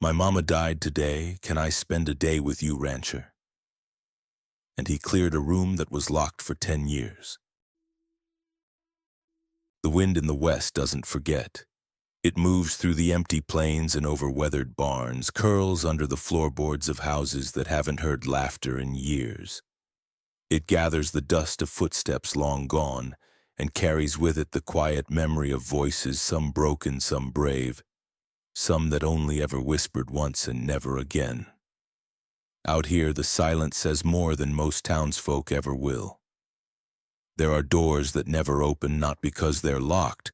My mama died today. Can I spend a day with you, rancher? And he cleared a room that was locked for 10 years. The wind in the west doesn't forget. It moves through the empty plains and over weathered barns, curls under the floorboards of houses that haven't heard laughter in years. It gathers the dust of footsteps long gone and carries with it the quiet memory of voices, some broken, some brave, some that only ever whispered once and never again. Out here, the silence says more than most townsfolk ever will. There are doors that never open, not because they're locked,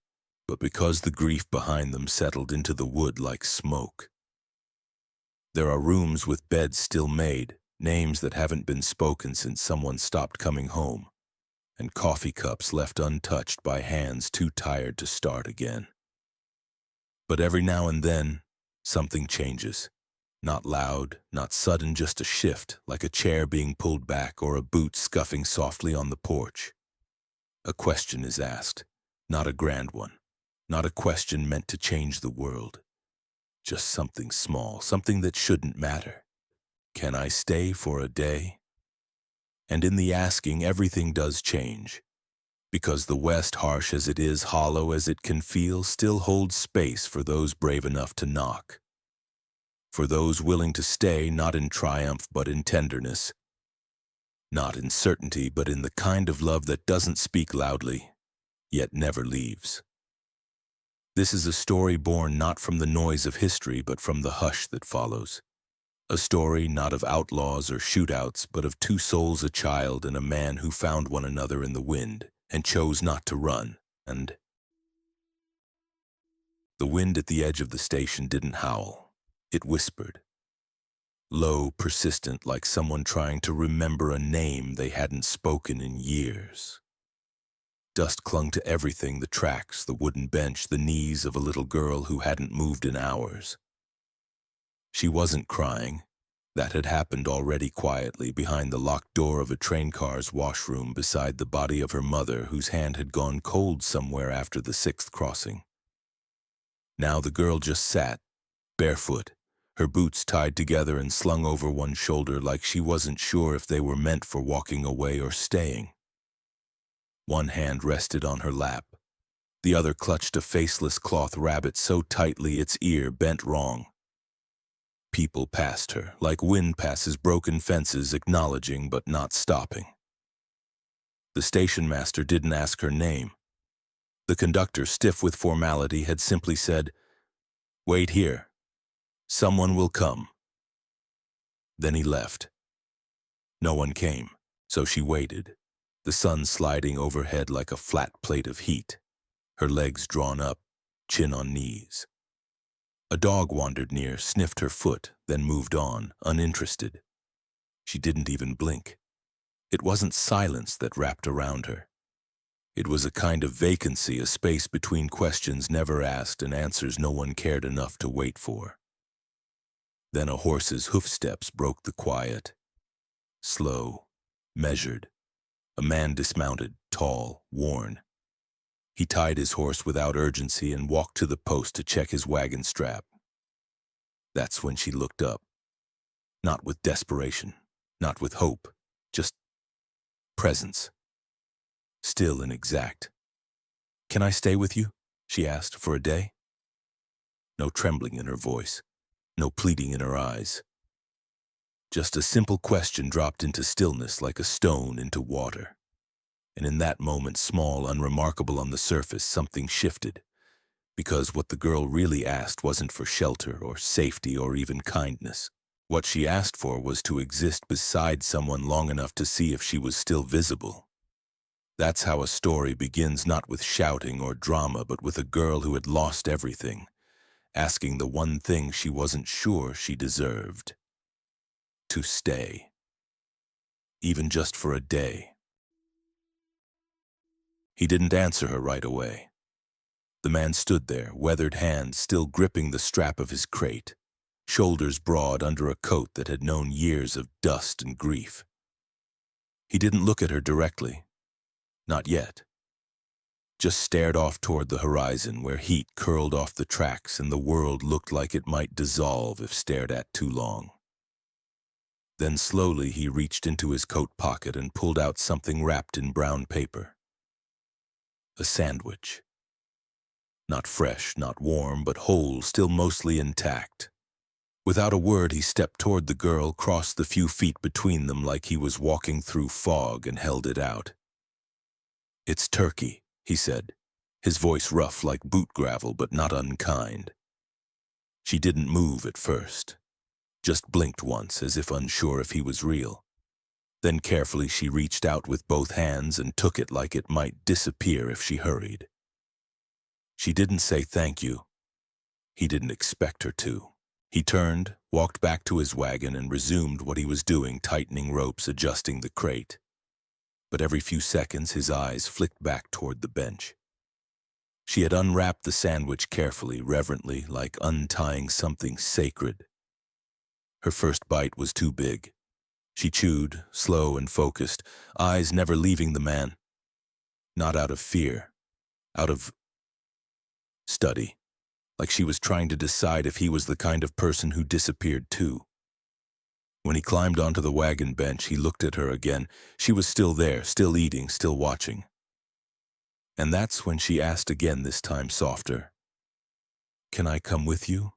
but because the grief behind them settled into the wood like smoke. There are rooms with beds still made, names that haven't been spoken since someone stopped coming home, and coffee cups left untouched by hands too tired to start again. But every now and then, something changes. Not loud, not sudden, just a shift, like a chair being pulled back or a boot scuffing softly on the porch. A question is asked, not a grand one, not a question meant to change the world. Just something small, something that shouldn't matter. Can I stay for a day? And in the asking, everything does change. Because the West, harsh as it is, hollow as it can feel, still holds space for those brave enough to knock. For those willing to stay, not in triumph but in tenderness. Not in certainty but in the kind of love that doesn't speak loudly, yet never leaves. This is a story born not from the noise of history but from the hush that follows. A story not of outlaws or shootouts but of two souls, a child and a man who found one another in the wind and chose not to run, and the wind at the edge of the station didn't howl. It whispered. Low, persistent, like someone trying to remember a name they hadn't spoken in years. Dust clung to everything, the tracks, the wooden bench, the knees of a little girl who hadn't moved in hours. She wasn't crying. That had happened already quietly behind the locked door of a train car's washroom beside the body of her mother whose hand had gone cold somewhere after the 6th crossing. Now the girl just sat, barefoot, her boots tied together and slung over one shoulder like she wasn't sure if they were meant for walking away or staying. One hand rested on her lap. The other clutched a faceless cloth rabbit so tightly its ear bent wrong. People passed her, like wind passes broken fences, acknowledging but not stopping. The station master didn't ask her name. The conductor, stiff with formality, had simply said, "Wait here. Someone will come." Then he left. No one came, so she waited, the sun sliding overhead like a flat plate of heat, her legs drawn up, chin on knees. A dog wandered near, sniffed her foot, then moved on, uninterested. She didn't even blink. It wasn't silence that wrapped around her. It was a kind of vacancy, a space between questions never asked and answers no one cared enough to wait for. Then a horse's hoofsteps broke the quiet. Slow, measured. A man dismounted, tall, worn. He tied his horse without urgency and walked to the post to check his wagon strap. That's when she looked up. Not with desperation, not with hope, just presence. Still and exact. "Can I stay with you?" she asked, "for a day?" No trembling in her voice. No pleading in her eyes. Just a simple question dropped into stillness like a stone into water. And in that moment, small, unremarkable on the surface, something shifted. Because what the girl really asked wasn't for shelter or safety or even kindness. What she asked for was to exist beside someone long enough to see if she was still visible. That's how a story begins, not with shouting or drama, but with a girl who had lost everything, asking the one thing she wasn't sure she deserved. To stay. Even just for a day. He didn't answer her right away. The man stood there, weathered hands still gripping the strap of his crate, shoulders broad under a coat that had known years of dust and grief. He didn't look at her directly. Not yet. just stared off toward the horizon where heat curled off the tracks and the world looked like it might dissolve if stared at too long. Then slowly he reached into his coat pocket and pulled out something wrapped in brown paper. A sandwich. Not fresh, not warm, but whole, still mostly intact. Without a word, he stepped toward the girl, crossed the few feet between them like he was walking through fog, and held it out. "It's turkey," he said, his voice rough like boot gravel but not unkind. She didn't move at first, just blinked once as if unsure if he was real. Then carefully she reached out with both hands and took it like it might disappear if she hurried. She didn't say thank you. He didn't expect her to. He turned, walked back to his wagon, and resumed what he was doing, tightening ropes, adjusting the crate. But every few seconds his eyes flicked back toward the bench. She had unwrapped the sandwich carefully, reverently, like untying something sacred. Her first bite was too big. She chewed, slow and focused, eyes never leaving the man. Not out of fear, out of study. Like she was trying to decide if he was the kind of person who disappeared too. When he climbed onto the wagon bench, he looked at her again. She was still there, still eating, still watching. And that's when she asked again, this time softer. "Can I come with you?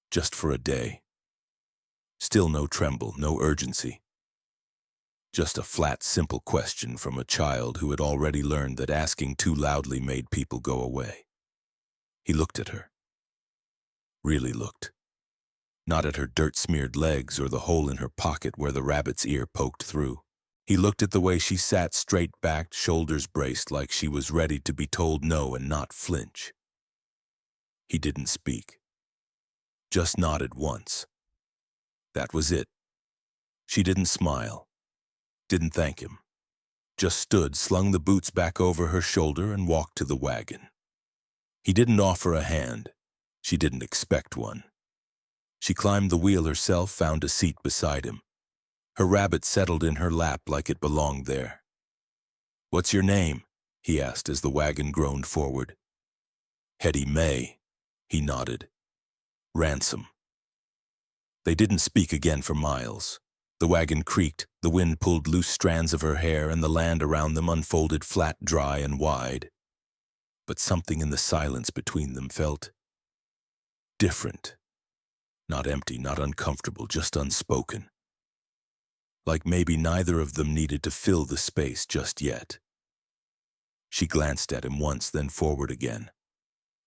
Just for a day?" Still no tremble, no urgency. Just a flat, simple question from a child who had already learned that asking too loudly made people go away. He looked at her. Really looked. Not at her dirt-smeared legs or the hole in her pocket where the rabbit's ear poked through. He looked at the way she sat straight-backed, shoulders braced, like she was ready to be told no and not flinch. He didn't speak. Just nodded once. That was it. She didn't smile. Didn't thank him. Just stood, slung the boots back over her shoulder, and walked to the wagon. He didn't offer a hand. She didn't expect one. She climbed the wheel herself, found a seat beside him. Her rabbit settled in her lap like it belonged there. "What's your name?" he asked as the wagon groaned forward. "Hetty May," he nodded. "Ransom." They didn't speak again for miles. The wagon creaked, the wind pulled loose strands of her hair, and the land around them unfolded flat, dry, and wide. But something in the silence between them felt different. Not empty, not uncomfortable, just unspoken. Like maybe neither of them needed to fill the space just yet. She glanced at him once, then forward again.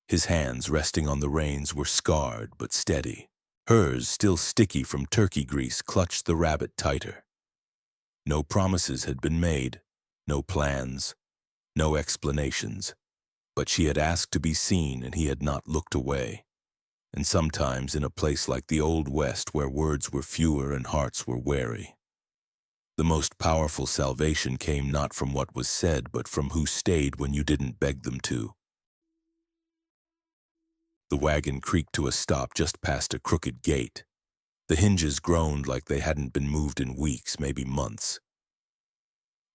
His hands, resting on the reins, were scarred but steady. Hers, still sticky from turkey grease, clutched the rabbit tighter. No promises had been made, no plans, no explanations. But she had asked to be seen, and he had not looked away. And sometimes in a place like the Old West, where words were fewer and hearts were wary, the most powerful salvation came not from what was said, but from who stayed when you didn't beg them to. The wagon creaked to a stop just past a crooked gate. The hinges groaned like they hadn't been moved in weeks, maybe months.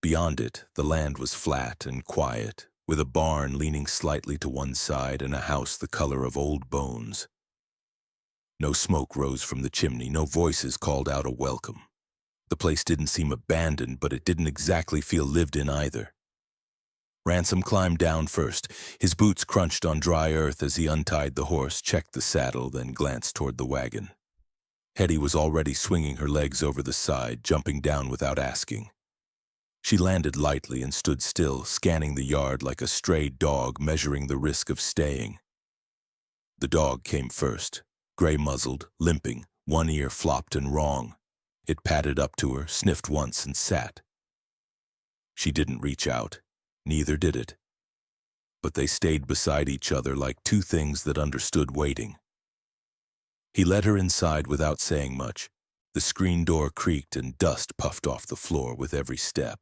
Beyond it, the land was flat and quiet, with a barn leaning slightly to one side and a house the color of old bones. No smoke rose from the chimney, no voices called out a welcome. The place didn't seem abandoned, but it didn't exactly feel lived in either. Ransom climbed down first. His boots crunched on dry earth as he untied the horse, checked the saddle, then glanced toward the wagon. Hetty was already swinging her legs over the side, jumping down without asking. She landed lightly and stood still, scanning the yard like a stray dog measuring the risk of staying. The dog came first, gray-muzzled, limping, one ear flopped and wrong. It padded up to her, sniffed once, and sat. She didn't reach out. Neither did it. But they stayed beside each other like two things that understood waiting. He led her inside without saying much. The screen door creaked and dust puffed off the floor with every step.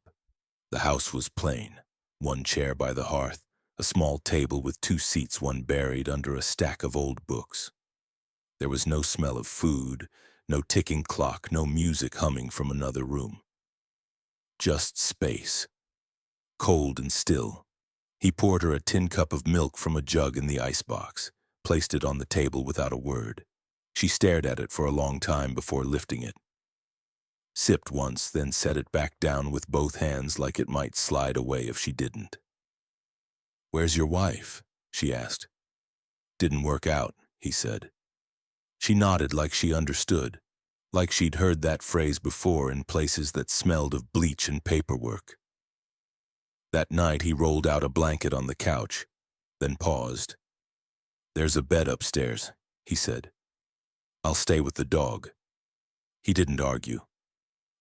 The house was plain. One chair by the hearth, a small table with two seats, one buried under a stack of old books. There was no smell of food, no ticking clock, no music humming from another room. Just space. Cold and still, He poured her a tin cup of milk from a jug in the icebox, placed it on the table without a word. She stared at it for a long time before lifting it. Sipped once, then set it back down with both hands like it might slide away if she didn't. "Where's your wife?" she asked. "Didn't work out," he said. She nodded like she understood, like she'd heard that phrase before in places that smelled of bleach and paperwork. That night he rolled out a blanket on the couch, then paused. "There's a bed upstairs," he said. "I'll stay with the dog." He didn't argue.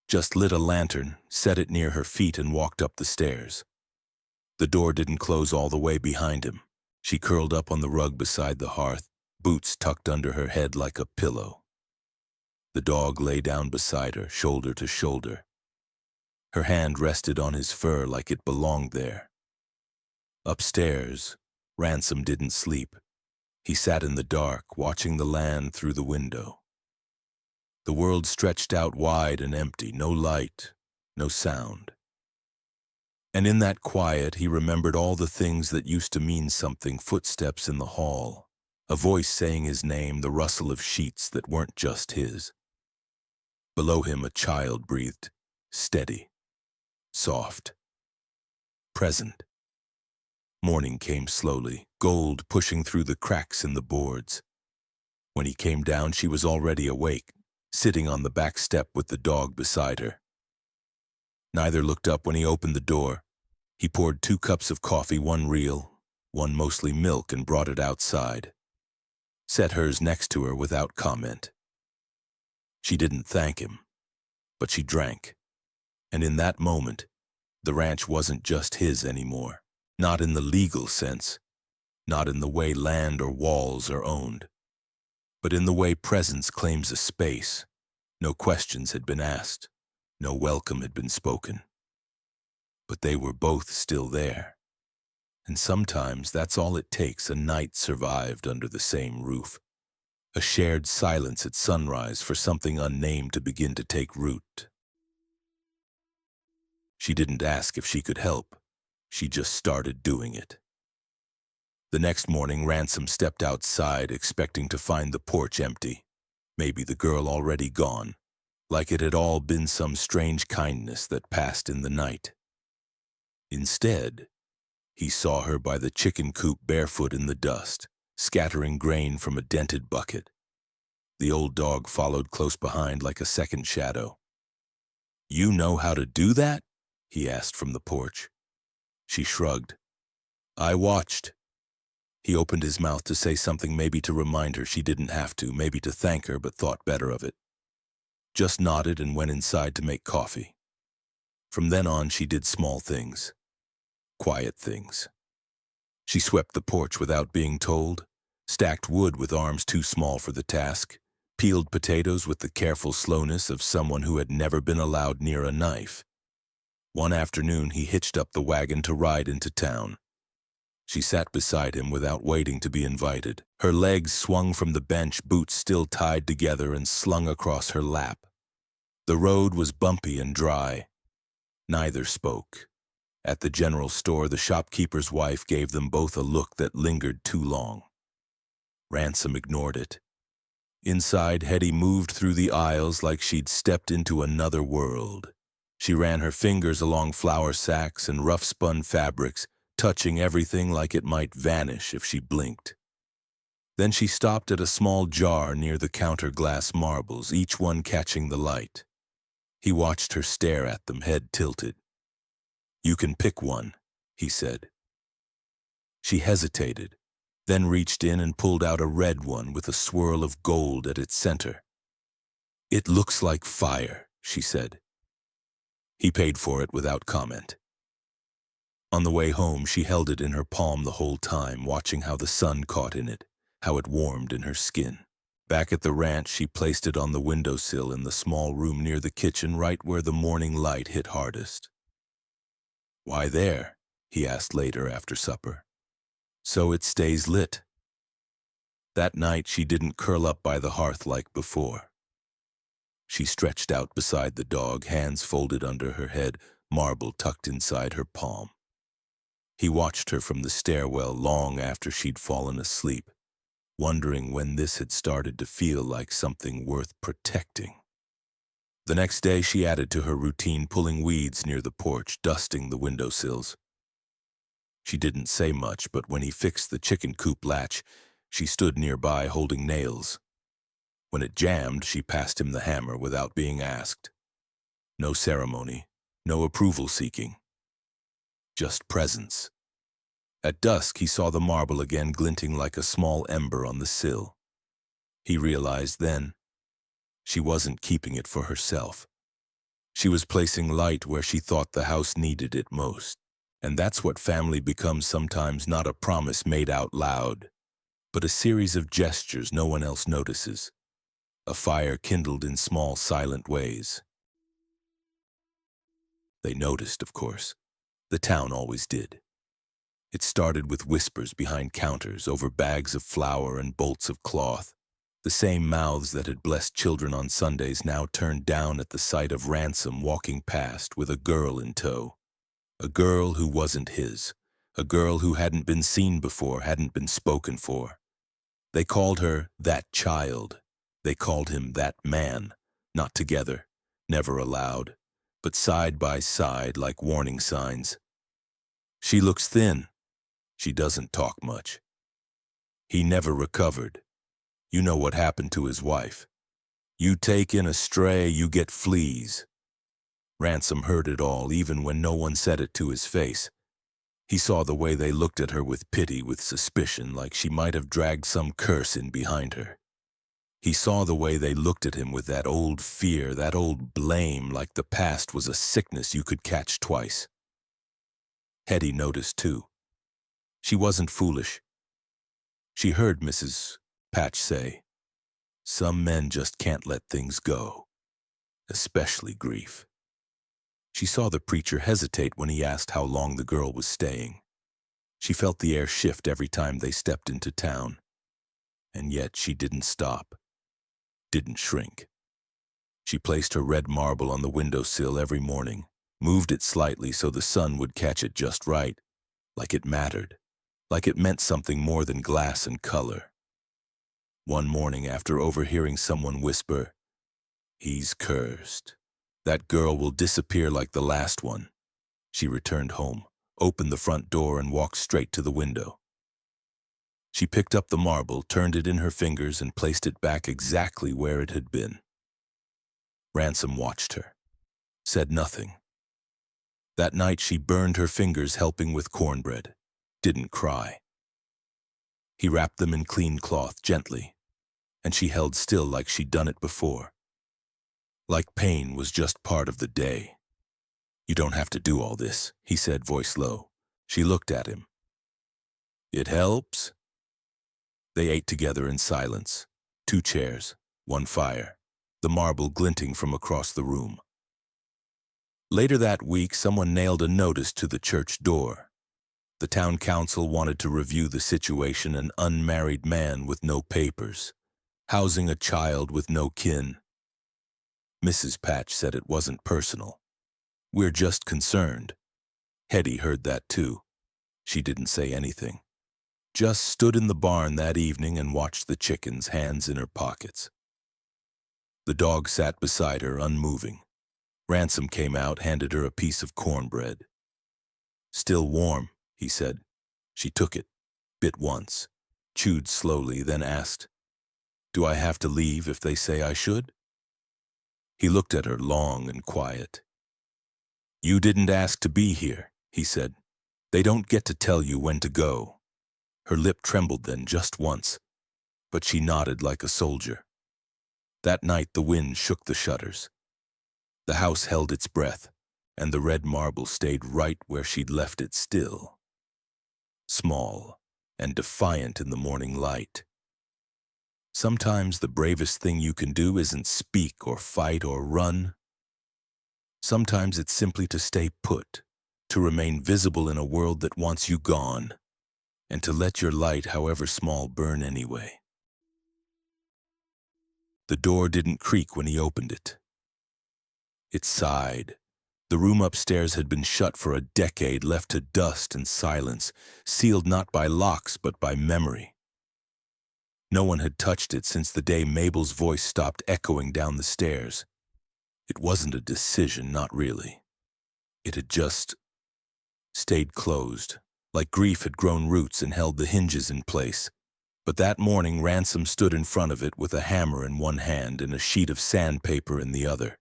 Just lit a lantern, set it near her feet, and walked up the stairs. The door didn't close all the way behind him. She curled up on the rug beside the hearth, boots tucked under her head like a pillow. The dog lay down beside her, shoulder to shoulder. Her hand rested on his fur like it belonged there. Upstairs, Ransom didn't sleep. He sat in the dark, watching the land through the window. The world stretched out wide and empty, no light, no sound. And in that quiet, he remembered all the things that used to mean something: footsteps in the hall, a voice saying his name, the rustle of sheets that weren't just his. Below him, a child breathed, steady, soft, present. Morning came slowly, gold pushing through the cracks in the boards. When he came down, she was already awake, sitting on the back step with the dog beside her. Neither looked up when he opened the door. He poured 2 cups of coffee, one real, one mostly milk, and brought it outside. Set hers next to her without comment. She didn't thank him, but she drank. And in that moment, the ranch wasn't just his anymore. Not in the legal sense, not in the way land or walls are owned, but in the way presence claims a space. No questions had been asked, no welcome had been spoken. But they were both still there. And sometimes that's all it takes: a night survived under the same roof, a shared silence at sunrise for something unnamed to begin to take root. She didn't ask if she could help. She just started doing it. The next morning, Ransom stepped outside, expecting to find the porch empty. Maybe the girl already gone, like it had all been some strange kindness that passed in the night. Instead, he saw her by the chicken coop, barefoot in the dust, scattering grain from a dented bucket. The old dog followed close behind like a second shadow. "You know how to do that?" he asked from the porch. She shrugged. "I watched." He opened his mouth to say something, maybe to remind her she didn't have to, maybe to thank her, but thought better of it. Just nodded and went inside to make coffee. From then on, she did small things. Quiet things. She swept the porch without being told, stacked wood with arms too small for the task, peeled potatoes with the careful slowness of someone who had never been allowed near a knife. One afternoon, he hitched up the wagon to ride into town. She sat beside him without waiting to be invited. Her legs swung from the bench, boots still tied together and slung across her lap. The road was bumpy and dry. Neither spoke. At the general store, the shopkeeper's wife gave them both a look that lingered too long. Ransom ignored it. Inside, Hetty moved through the aisles like she'd stepped into another world. She ran her fingers along flour sacks and rough-spun fabrics, touching everything like it might vanish if she blinked. Then she stopped at a small jar near the counter, glass marbles, each one catching the light. He watched her stare at them, head tilted. "You can pick one," he said. She hesitated, then reached in and pulled out a red one with a swirl of gold at its center. "It looks like fire," she said. He paid for it without comment. On the way home, she held it in her palm the whole time, watching how the sun caught in it, how it warmed in her skin. Back at the ranch, she placed it on the windowsill in the small room near the kitchen, right where the morning light hit hardest. "Why there?" he asked later after supper. "So it stays lit." That night, she didn't curl up by the hearth like before. She stretched out beside the dog, hands folded under her head, marble tucked inside her palm. He watched her from the stairwell long after she'd fallen asleep, wondering when this had started to feel like something worth protecting. The next day she added to her routine, pulling weeds near the porch, dusting the windowsills. She didn't say much, but when he fixed the chicken coop latch, she stood nearby holding nails. When it jammed, she passed him the hammer without being asked. No ceremony, no approval seeking. Just presence. At dusk, he saw the marble again glinting like a small ember on the sill. He realized then she wasn't keeping it for herself. She was placing light where she thought the house needed it most. And that's what family becomes sometimes, not a promise made out loud, but a series of gestures no one else notices. A fire kindled in small, silent ways. They noticed, of course. The town always did. It started with whispers behind counters over bags of flour and bolts of cloth. The same mouths that had blessed children on Sundays now turned down at the sight of Ransom walking past with a girl in tow. A girl who wasn't his. A girl who hadn't been seen before, hadn't been spoken for. They called her that child. They called him that man. Not together, never aloud, but side by side like warning signs. She looks thin. She doesn't talk much. He never recovered. You know what happened to his wife. You take in a stray, you get fleas. Ransom heard it all, even when no one said it to his face. He saw the way they looked at her with pity, with suspicion, like she might have dragged some curse in behind her. He saw the way they looked at him with that old fear, that old blame, like the past was a sickness you could catch twice. Hetty noticed too. She wasn't foolish. She heard Mrs. Patch say, "Some men just can't let things go, especially grief." She saw the preacher hesitate when he asked how long the girl was staying. She felt the air shift every time they stepped into town. And yet she didn't stop, didn't shrink. She placed her red marble on the windowsill every morning, moved it slightly so the sun would catch it just right, like it mattered, like it meant something more than glass and color. One morning, after overhearing someone whisper, "He's cursed. That girl will disappear like the last one," she returned home, opened the front door, and walked straight to the window. She picked up the marble, turned it in her fingers, and placed it back exactly where it had been. Ransom watched her, said nothing. That night she burned her fingers helping with cornbread, didn't cry. He wrapped them in clean cloth gently, and she held still like she'd done it before. Like pain was just part of the day. "You don't have to do all this," he said, voice low. She looked at him. "It helps." They ate together in silence. 2 chairs, 1 fire, the marble glinting from across the room. Later that week, someone nailed a notice to the church door. The town council wanted to review the situation: an unmarried man with no papers, housing a child with no kin. Mrs. Patch said it wasn't personal. "We're just concerned." Hetty heard that too. She didn't say anything. Just stood in the barn that evening and watched the chickens, hands in her pockets. The dog sat beside her, unmoving. Ransom came out, handed her a piece of cornbread. "Still warm," he said. She took it, bit once, chewed slowly, then asked, "Do I have to leave if they say I should?" He looked at her, long and quiet. "You didn't ask to be here," he said. "They don't get to tell you when to go." Her lip trembled then, just once, but she nodded like a soldier. That night the wind shook the shutters. The house held its breath, and the red marble stayed right where she'd left it, still, small and defiant in the morning light. Sometimes the bravest thing you can do isn't speak or fight or run. Sometimes it's simply to stay put, to remain visible in a world that wants you gone, and to let your light, however small, burn anyway. The door didn't creak when he opened it. It sighed, The room upstairs had been shut for a decade, left to dust and silence, sealed not by locks but by memory. No one had touched it since the day Mabel's voice stopped echoing down the stairs. It wasn't a decision, not really. It had just stayed closed, like grief had grown roots and held the hinges in place. But that morning, Ransom stood in front of it with a hammer in one hand and a sheet of sandpaper in the other.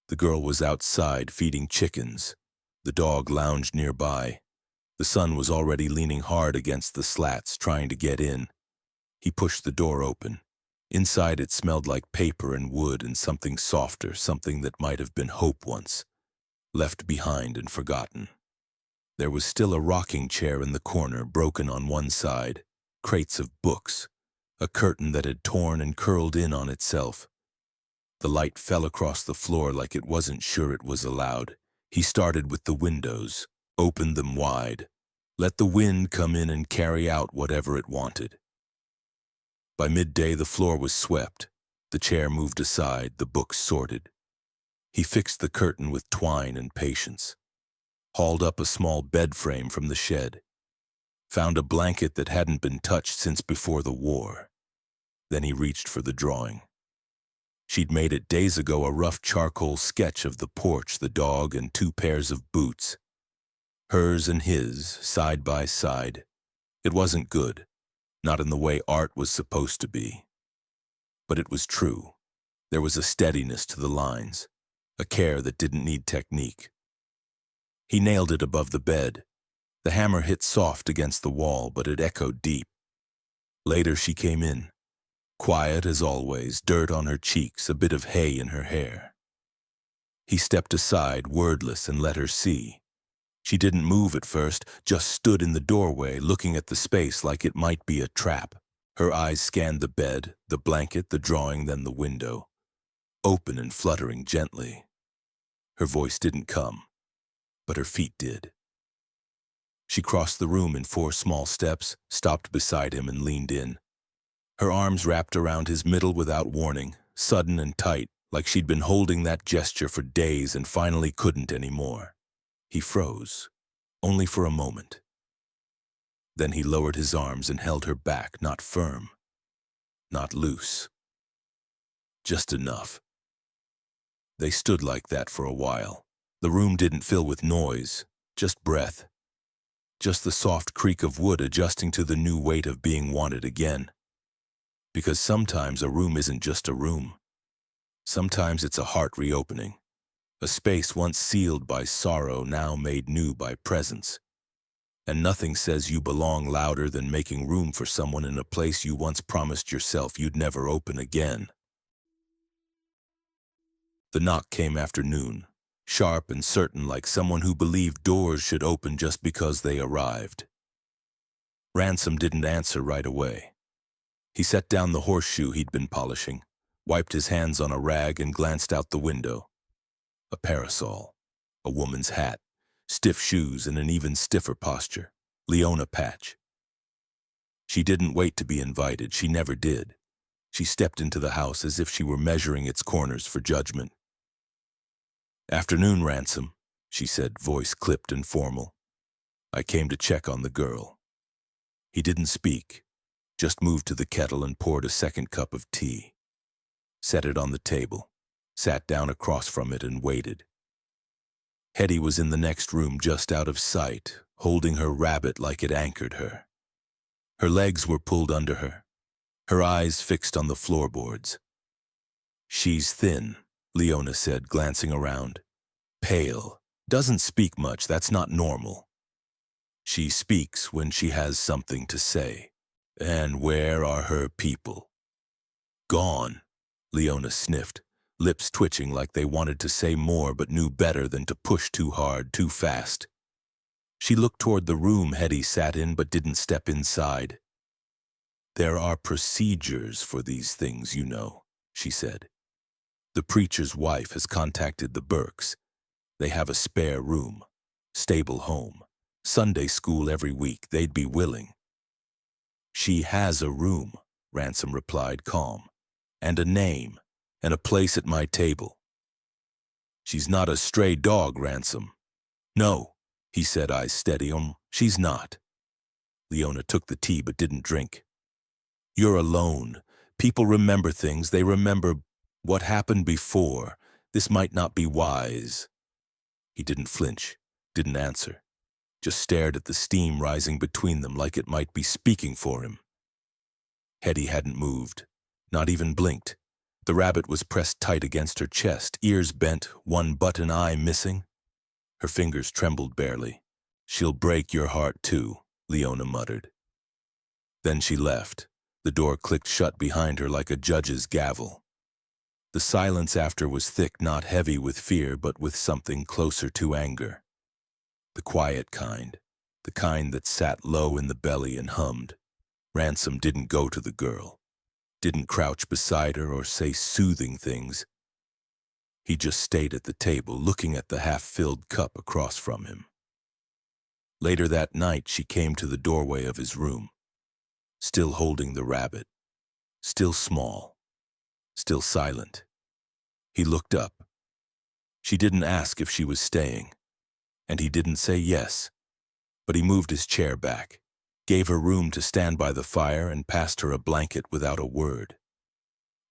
The girl was outside feeding chickens. The dog lounged nearby. The sun was already leaning hard against the slats, trying to get in. He pushed the door open. Inside it smelled like paper and wood and something softer, something that might have been hope once, left behind and forgotten. There was still a rocking chair in the corner, broken on one side, crates of books, a curtain that had torn and curled in on itself. The light fell across the floor like it wasn't sure it was allowed. He started with the windows, opened them wide, let the wind come in and carry out whatever it wanted. By midday, the floor was swept, the chair moved aside, the books sorted. He fixed the curtain with twine and patience, hauled up a small bed frame from the shed, found a blanket that hadn't been touched since before the war. Then he reached for the drawing. She'd made it days ago, a rough charcoal sketch of the porch, the dog, and 2 pairs of boots. Hers and his, side by side. It wasn't good, not in the way art was supposed to be. But it was true. There was a steadiness to the lines, a care that didn't need technique. He nailed it above the bed. The hammer hit soft against the wall, but it echoed deep. Later she came in. Quiet as always, dirt on her cheeks, a bit of hay in her hair. He stepped aside, wordless, and let her see. She didn't move at first, just stood in the doorway, looking at the space like it might be a trap. Her eyes scanned the bed, the blanket, the drawing, then the window, open and fluttering gently. Her voice didn't come, but her feet did. She crossed the room in 4 small steps, stopped beside him and leaned in. Her arms wrapped around his middle without warning, sudden and tight, like she'd been holding that gesture for days and finally couldn't anymore. He froze, only for a moment. Then he lowered his arms and held her back, not firm, not loose. Just enough. They stood like that for a while. The room didn't fill with noise, just breath. Just the soft creak of wood adjusting to the new weight of being wanted again. Because sometimes a room isn't just a room. Sometimes it's a heart reopening. A space once sealed by sorrow, now made new by presence. And nothing says you belong louder than making room for someone in a place you once promised yourself you'd never open again. The knock came after noon, sharp and certain, like someone who believed doors should open just because they arrived. Ransom didn't answer right away. He set down the horseshoe he'd been polishing, wiped his hands on a rag and glanced out the window. A parasol, a woman's hat, stiff shoes and an even stiffer posture, Leona patch. She didn't wait to be invited, she never did. She stepped into the house as if she were measuring its corners for judgment. "Afternoon, Ransom," she said, voice clipped and formal. "I came to check on the girl." He didn't speak, just moved to the kettle and poured a second cup of tea. Set it on the table, sat down across from it and waited. Hetty was in the next room, just out of sight, holding her rabbit like it anchored her. Her legs were pulled under her, her eyes fixed on the floorboards. "She's thin," Leona said, glancing around. "Pale. Doesn't speak much, that's not normal. She speaks when she has something to say. And where are her people?" "Gone," Leona sniffed, lips twitching like they wanted to say more but knew better than to push too hard, too fast. She looked toward the room Hetty sat in but didn't step inside. "There are procedures for these things, you know," she said. "The preacher's wife has contacted the Burkes. They have a spare room, stable home, Sunday school every week. They'd be willing." "She has a room," Ransom replied, calm, "and a name, and a place at my table." She's not a stray dog, Ransom. No, he said, eyes steady. She's not. Leona took the tea but didn't drink. You're alone. People remember things. They remember what happened before. This might not be wise. He didn't flinch, didn't answer, just stared at the steam rising between them like it might be speaking for him. Hetty hadn't moved, not even blinked. The rabbit was pressed tight against her chest, ears bent, one button eye missing. Her fingers trembled barely. She'll break your heart too, Leona muttered. Then she left. The door clicked shut behind her like a judge's gavel. The silence after was thick, not heavy with fear, but with something closer to anger. The quiet kind, the kind that sat low in the belly and hummed. Ransom didn't go to the girl, didn't crouch beside her or say soothing things. He just stayed at the table, looking at the half-filled cup across from him. Later that night, she came to the doorway of his room, still holding the rabbit, still small, still silent. He looked up. She didn't ask if she was staying, and he didn't say yes, but he moved his chair back, gave her room to stand by the fire, and passed her a blanket without a word.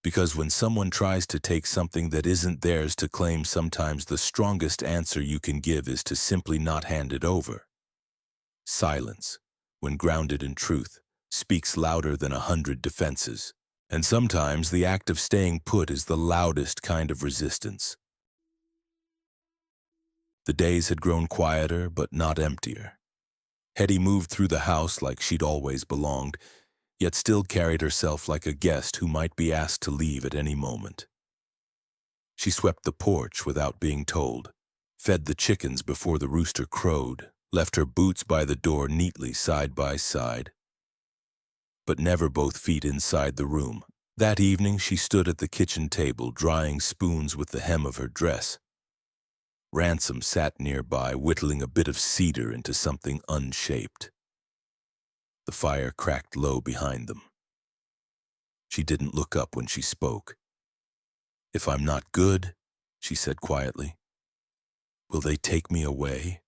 Because when someone tries to take something that isn't theirs to claim, sometimes the strongest answer you can give is to simply not hand it over. Silence, when grounded in truth, speaks louder than 100 defenses, and sometimes the act of staying put is the loudest kind of resistance. The days had grown quieter, but not emptier. Hetty moved through the house like she'd always belonged, yet still carried herself like a guest who might be asked to leave at any moment. She swept the porch without being told, fed the chickens before the rooster crowed, left her boots by the door neatly side by side, but never both feet inside the room. That evening she stood at the kitchen table, drying spoons with the hem of her dress. Ransom sat nearby, whittling a bit of cedar into something unshaped. The fire cracked low behind them. She didn't look up when she spoke. "If I'm not good," she said quietly, "will they take me away?"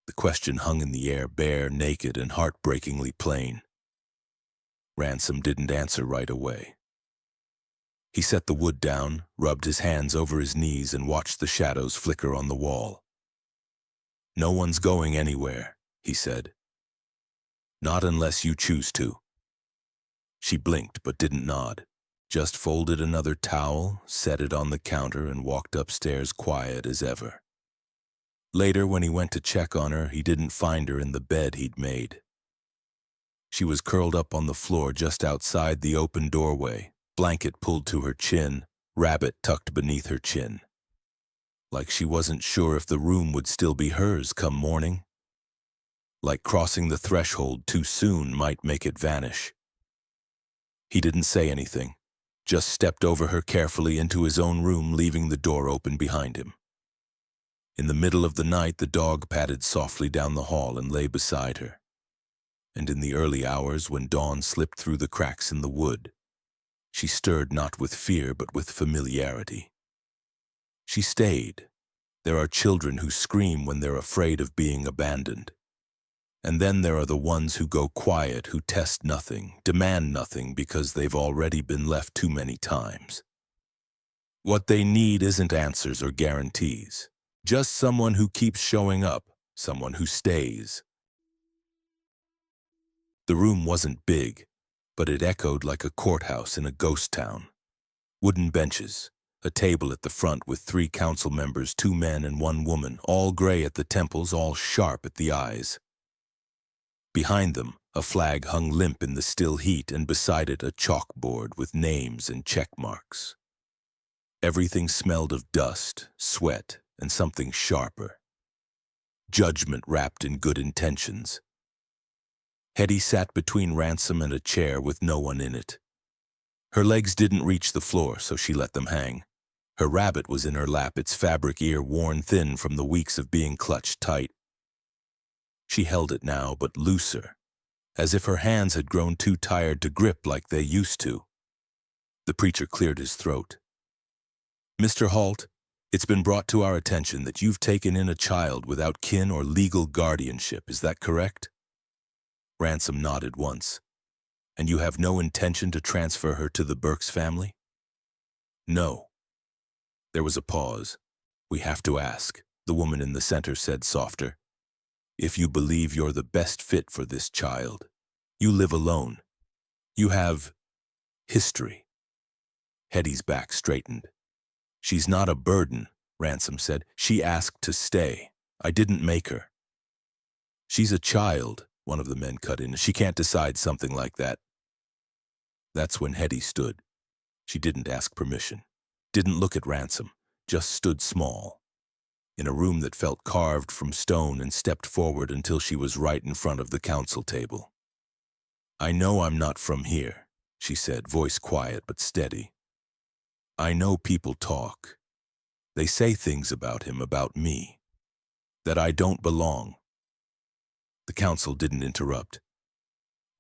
The question hung in the air, bare, naked, and heartbreakingly plain. Ransom didn't answer right away. He set the wood down, rubbed his hands over his knees, and watched the shadows flicker on the wall. "No one's going anywhere," he said. "Not unless you choose to." She blinked but didn't nod, just folded another towel, set it on the counter, and walked upstairs quiet as ever. Later, when he went to check on her, he didn't find her in the bed he'd made. She was curled up on the floor just outside the open doorway, blanket pulled to her chin, rabbit tucked beneath her chin. Like she wasn't sure if the room would still be hers come morning. Like crossing the threshold too soon might make it vanish. He didn't say anything, just stepped over her carefully into his own room, leaving the door open behind him. In the middle of the night, the dog padded softly down the hall and lay beside her. And in the early hours, when dawn slipped through the cracks in the wood, she stirred not with fear but with familiarity. She stayed. There are children who scream when they're afraid of being abandoned. And then there are the ones who go quiet, who test nothing, demand nothing because they've already been left too many times. What they need isn't answers or guarantees, just someone who keeps showing up, someone who stays. The room wasn't big, but it echoed like a courthouse in a ghost town. Wooden benches, a table at the front with 3 council members, 2 men and 1 woman, all gray at the temples, all sharp at the eyes. Behind them, a flag hung limp in the still heat, and beside it a chalkboard with names and check marks. Everything smelled of dust, sweat, and something sharper. Judgment wrapped in good intentions. Hetty sat between Ransom and a chair with no one in it. Her legs didn't reach the floor, so she let them hang. Her rabbit was in her lap, its fabric ear worn thin from the weeks of being clutched tight. She held it now, but looser, as if her hands had grown too tired to grip like they used to. The preacher cleared his throat. "Mr. Halt, It's been brought to our attention that you've taken in a child without kin or legal guardianship. Is that correct? Ransom nodded once. And you have no intention to transfer her to the Burks family? No. There was a pause. We have to ask, the woman in the center said softer. If you believe you're the best fit for this child, you live alone. You have history. Hetty's back straightened. She's not a burden, Ransom said. She asked to stay. I didn't make her. She's a child, one of the men cut in. She can't decide something like that. That's when Hetty stood. She didn't ask permission, didn't look at Ransom, just stood small, in a room that felt carved from stone, and stepped forward until she was right in front of the council table. I know I'm not from here, she said, voice quiet but steady. I know people talk. They say things about him, about me, that I don't belong. The council didn't interrupt.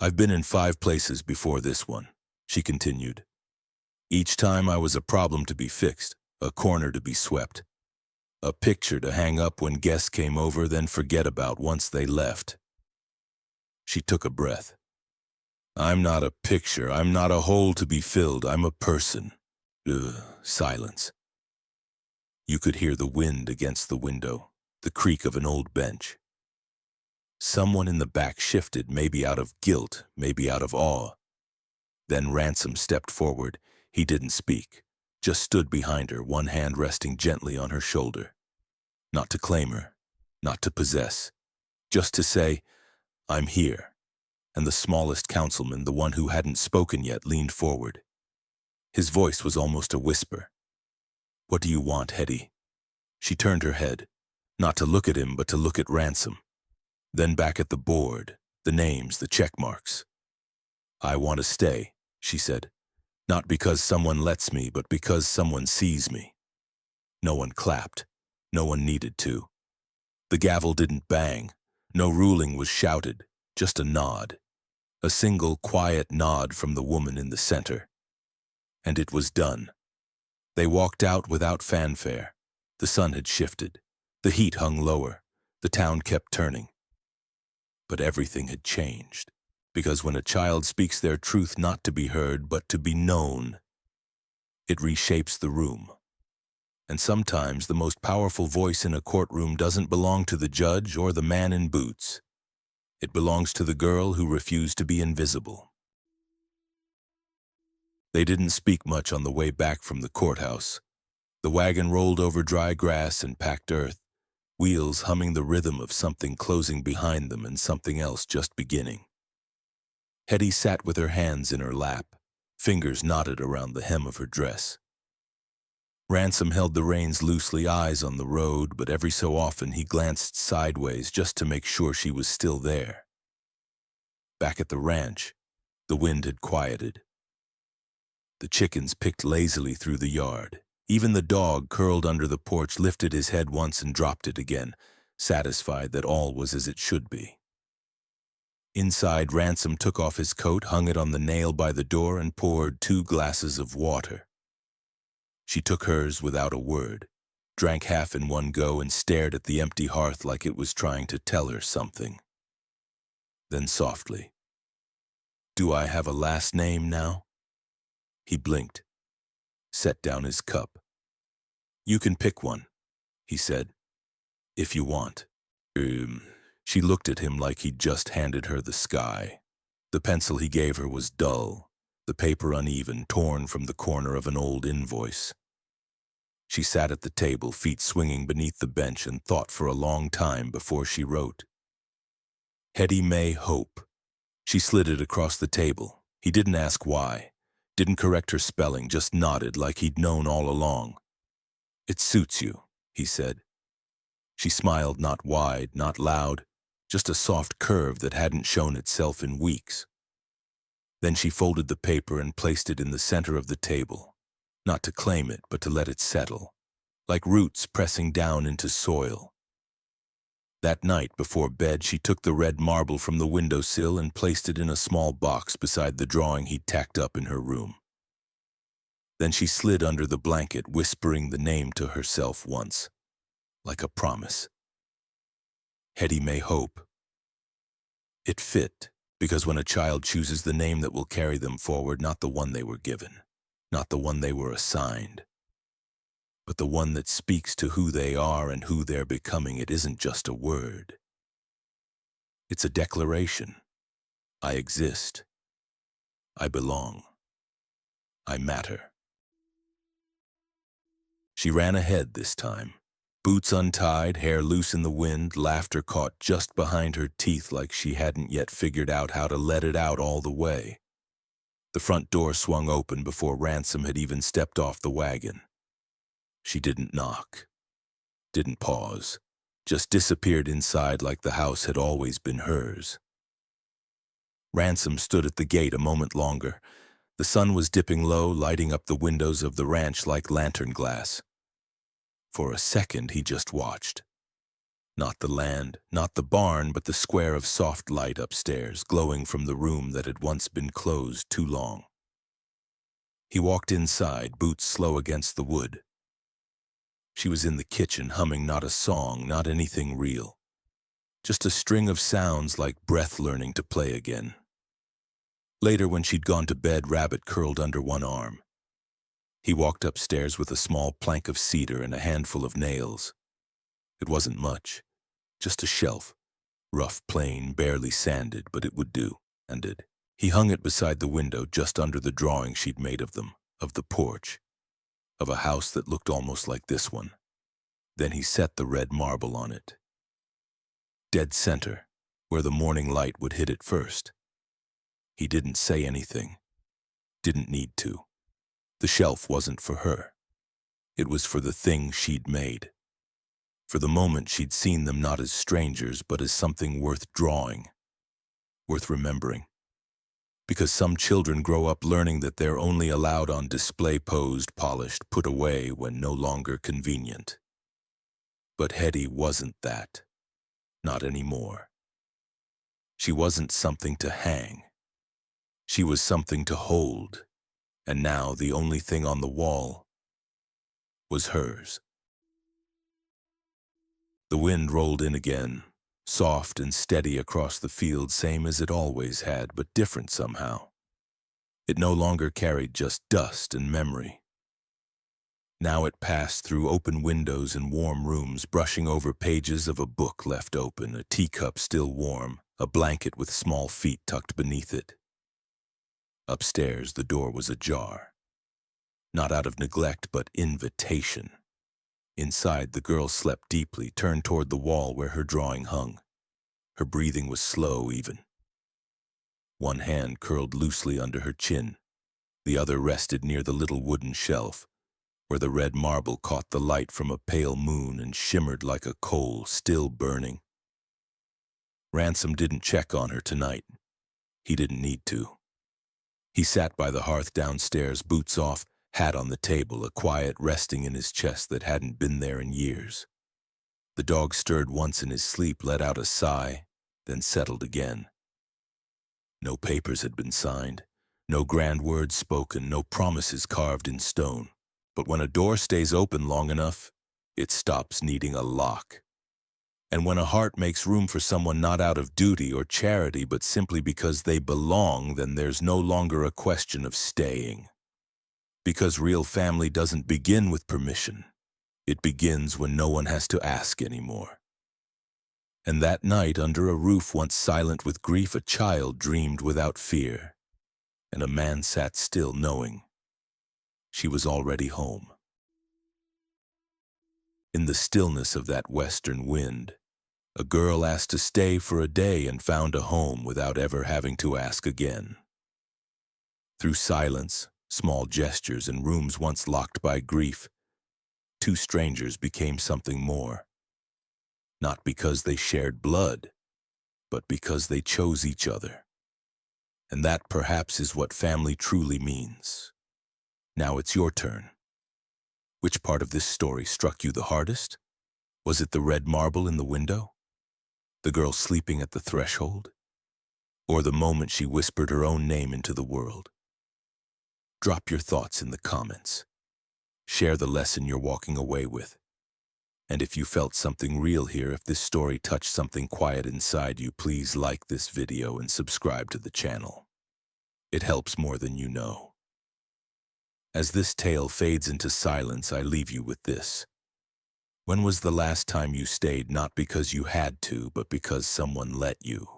I've been in 5 places before this one, she continued. Each time I was a problem to be fixed, a corner to be swept, a picture to hang up when guests came over, then forget about once they left. She took a breath. I'm not a picture, I'm not a hole to be filled, I'm a person. Silence. You could hear the wind against the window, the creak of an old bench. Someone in the back shifted, maybe out of guilt, maybe out of awe. Then Ransom stepped forward. He didn't speak, just stood behind her, one hand resting gently on her shoulder. Not to claim her, not to possess, just to say, I'm here. And the smallest councilman, the one who hadn't spoken yet, leaned forward. His voice was almost a whisper. What do you want, Hetty? She turned her head, not to look at him, but to look at Ransom. Then back at the board, the names, the check marks. I want to stay, she said. Not because someone lets me, but because someone sees me. No one clapped. No one needed to. The gavel didn't bang. No ruling was shouted, just a nod. A single quiet nod from the woman in the center. And it was done. They walked out without fanfare. The sun had shifted. The heat hung lower. The town kept turning. But everything had changed. Because when a child speaks their truth not to be heard, but to be known, it reshapes the room. And sometimes the most powerful voice in a courtroom doesn't belong to the judge or the man in boots. It belongs to the girl who refused to be invisible. They didn't speak much on the way back from the courthouse. The wagon rolled over dry grass and packed earth, wheels humming the rhythm of something closing behind them and something else just beginning. Hetty sat with her hands in her lap, fingers knotted around the hem of her dress. Ransom held the reins loosely, eyes on the road, but every so often he glanced sideways just to make sure she was still there. Back at the ranch, the wind had quieted. The chickens picked lazily through the yard. Even the dog, curled under the porch, lifted his head once and dropped it again, satisfied that all was as it should be. Inside, Ransom took off his coat, hung it on the nail by the door, and poured 2 glasses of water. She took hers without a word, drank half in one go, and stared at the empty hearth like it was trying to tell her something. Then softly, "Do I have a last name now?" He blinked, set down his cup. "You can pick one," he said, "if you want." She looked at him like he'd just handed her the sky. The pencil he gave her was dull, the paper uneven, torn from the corner of an old invoice. She sat at the table, feet swinging beneath the bench, and thought for a long time before she wrote. Hetty May Hope. She slid it across the table. He didn't ask why, didn't correct her spelling, just nodded like he'd known all along. "It suits you," he said. She smiled, not wide, not loud, just a soft curve that hadn't shown itself in weeks. Then she folded the paper and placed it in the center of the table, not to claim it, but to let it settle, like roots pressing down into soil. That night before bed, she took the red marble from the windowsill and placed it in a small box beside the drawing he'd tacked up in her room. Then she slid under the blanket, whispering the name to herself once, like a promise. Hetty May Hope. It fit, because when a child chooses the name that will carry them forward, not the one they were given, not the one they were assigned, but the one that speaks to who they are and who they're becoming, it isn't just a word. It's a declaration. I exist. I belong. I matter. She ran ahead this time. Boots untied, hair loose in the wind, laughter caught just behind her teeth like she hadn't yet figured out how to let it out all the way. The front door swung open before Ransom had even stepped off the wagon. She didn't knock, didn't pause, just disappeared inside like the house had always been hers. Ransom stood at the gate a moment longer. The sun was dipping low, lighting up the windows of the ranch like lantern glass. For a second, he just watched. Not the land, not the barn, but the square of soft light upstairs, glowing from the room that had once been closed too long. He walked inside, boots slow against the wood. She was in the kitchen, humming not a song, not anything real. Just a string of sounds like breath learning to play again. Later, when she'd gone to bed, Rabbit curled under one arm. He walked upstairs with a small plank of cedar and a handful of nails. It wasn't much, just a shelf, rough, plain, barely sanded, but it would do, and did. He hung it beside the window just under the drawing she'd made of them, of the porch, of a house that looked almost like this one. Then he set the red marble on it. Dead center, where the morning light would hit it first. He didn't say anything. Didn't need to. The shelf wasn't for her. It was for the thing she'd made. For the moment she'd seen them not as strangers, but as something worth drawing, worth remembering. Because some children grow up learning that they're only allowed on display, posed, polished, put away when no longer convenient. But Hetty wasn't that. Not anymore. She wasn't something to hang. She was something to hold, and now the only thing on the wall was hers. The wind rolled in again, soft and steady across the field, same as it always had, but different somehow. It no longer carried just dust and memory. Now it passed through open windows and warm rooms, brushing over pages of a book left open, a teacup still warm, a blanket with small feet tucked beneath it. Upstairs, the door was ajar. Not out of neglect, but invitation. Inside, the girl slept deeply, turned toward the wall where her drawing hung. Her breathing was slow, even. One hand curled loosely under her chin. The other rested near the little wooden shelf, where the red marble caught the light from a pale moon and shimmered like a coal still burning. Ransom didn't check on her tonight. He didn't need to. He sat by the hearth downstairs, boots off, hat on the table, a quiet resting in his chest that hadn't been there in years. The dog stirred once in his sleep, let out a sigh, then settled again. No papers had been signed, no grand words spoken, no promises carved in stone. But when a door stays open long enough, it stops needing a lock. And when a heart makes room for someone not out of duty or charity, but simply because they belong, then there's no longer a question of staying. Because real family doesn't begin with permission. It begins when no one has to ask anymore. And that night, under a roof once silent with grief, a child dreamed without fear, and a man sat still knowing she was already home. In the stillness of that western wind, a girl asked to stay for a day and found a home without ever having to ask again. Through silence, small gestures, and rooms once locked by grief, two strangers became something more. Not because they shared blood, but because they chose each other. And that perhaps is what family truly means. Now it's your turn. Which part of this story struck you the hardest? Was it the red marble in the window? The girl sleeping at the threshold? Or the moment she whispered her own name into the world? Drop your thoughts in the comments. Share the lesson you're walking away with. And if you felt something real here, if this story touched something quiet inside you, please like this video and subscribe to the channel. It helps more than you know. As this tale fades into silence, I leave you with this. When was the last time you stayed not because you had to, but because someone let you?